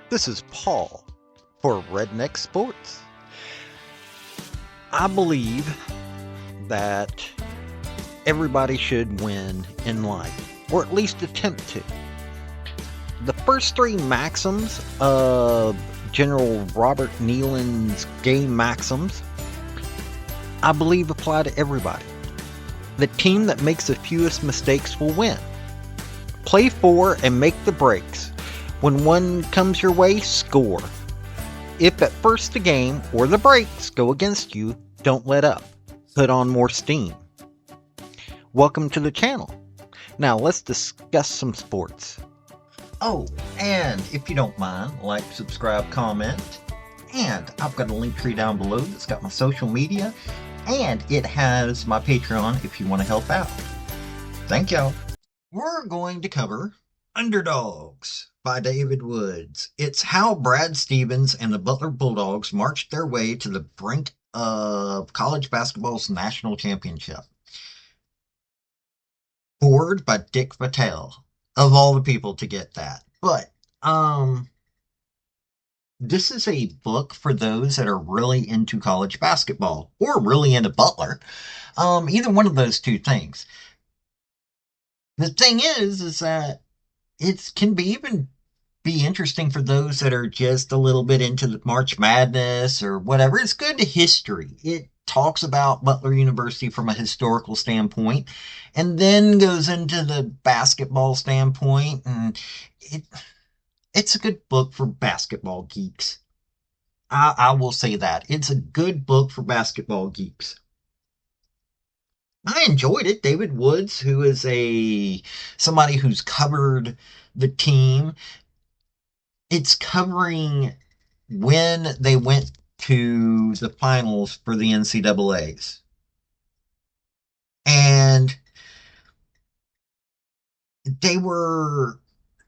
This is Paul for Redneck Sports. I believe that everybody should win in life, or at least attempt to. The first three maxims of General Robert Nealon's game maxims, I believe apply to everybody. The team that makes the fewest mistakes will win. Play for and make the breaks. When one comes your way, score. If at first the game or the breaks go against you, don't let up. Put on more steam. Welcome to the channel. Now let's discuss some sports. Oh, and if you don't mind, like, subscribe, comment. And I've got a link tree down below that's got my social media. And it has my Patreon if you want to help out. Thank y'all. We're going to cover Underdawgs by David Woods. It's how Brad Stevens and the Butler Bulldogs marched their way to the brink of college basketball's national championship. Forward by Dick Patel, of all the people to get that. But, this is a book for those that are really into college basketball, or really into Butler. Either one of those two things. The thing is that it can even be interesting for those that are just a little bit into the March Madness or whatever. It's good to history. It talks about Butler University from a historical standpoint and then goes into the basketball standpoint, and it's a good book for basketball geeks. I will say that. It's a good book for basketball geeks. I enjoyed it. David Woods, who is somebody who's covered the team, it's covering when they went to the finals for the NCAAs. And they were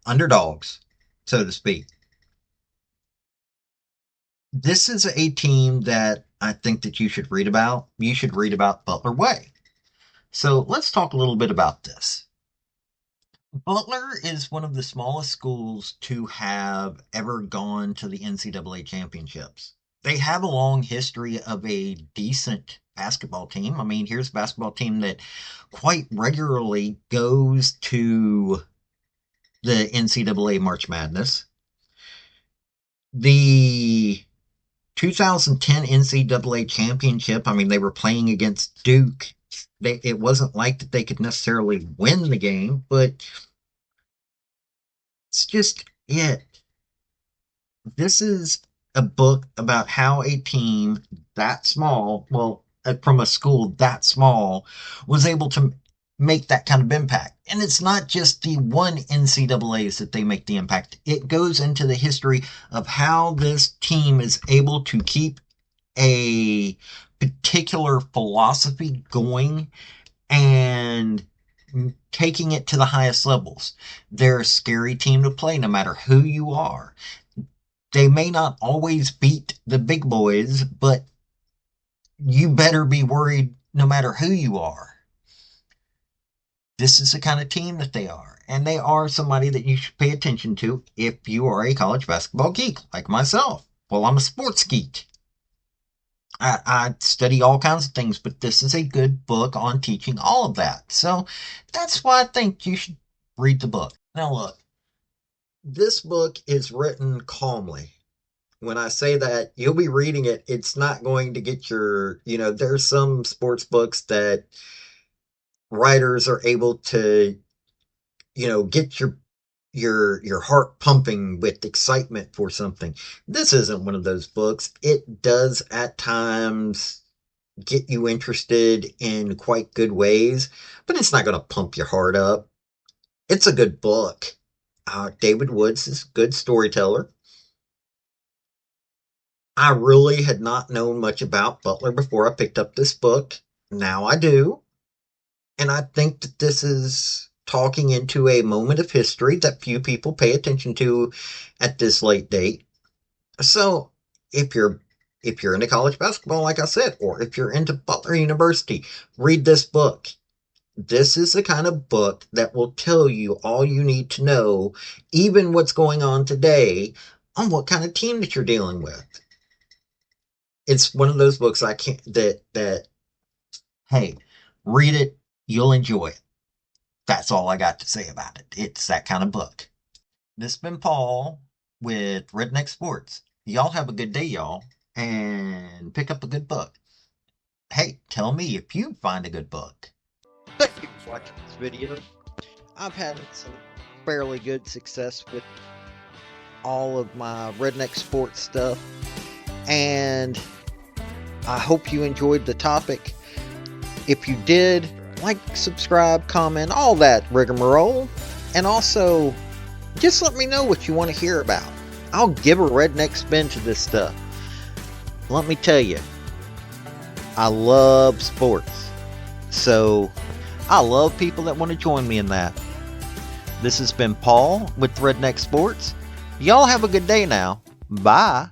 underdogs, so to speak. This is a team that I think that you should read about. You should read about Butler Way. So let's talk a little bit about this. Butler is one of the smallest schools to have ever gone to the NCAA championships. They have a long history of a decent basketball team. I mean, here's a basketball team that quite regularly goes to the NCAA March Madness. The 2010 NCAA championship, I mean, they were playing against Duke. It wasn't like that they could necessarily win the game, but it's just it. This is a book about how a team that small, well, from a school that small, was able to make that kind of impact. And it's not just the one NCAAs that they make the impact. It goes into the history of how this team is able to keep a particular philosophy going and taking it to the highest levels. They're a scary team to play no matter who you are. They may not always beat the big boys, but you better be worried no matter who you are. This is the kind of team that they are. And they are somebody that you should pay attention to if you are a college basketball geek, like myself. Well, I'm a sports geek. I study all kinds of things, but this is a good book on teaching all of that. So that's why I think you should read the book. Now look, this book is written calmly. When I say that, you'll be reading it, it's not going to get there's some sports books that writers are able to, get your heart pumping with excitement for something. This isn't one of those books. It does at times get you interested in quite good ways, but it's not going to pump your heart up. It's a good book. David Woods is a good storyteller. I really had not known much about Butler before I picked up this book. Now I do. And I think that this is talking into a moment of history that few people pay attention to at this late date. So if you're into college basketball, like I said, or if you're into Butler University, read this book. This is the kind of book that will tell you all you need to know, even what's going on today, on what kind of team that you're dealing with. It's one of those books I can't that hey, read it, you'll enjoy it. That's all I got to say about it. It's that kind of book. This has been Paul with Redneck Sports. Y'all have a good day, y'all, and pick up a good book. Hey, tell me if you find a good book. Thank you for watching this video. I've had some fairly good success with all of my Redneck Sports stuff, and I hope you enjoyed the topic. If you did, like, subscribe, comment, all that rigmarole, and also just let me know what you want to hear about. I'll give a redneck spin to this stuff. Let me tell you, I love sports, so I love people that want to join me in that. This has been Paul with Redneck Sports. Y'all have a good day now. Bye.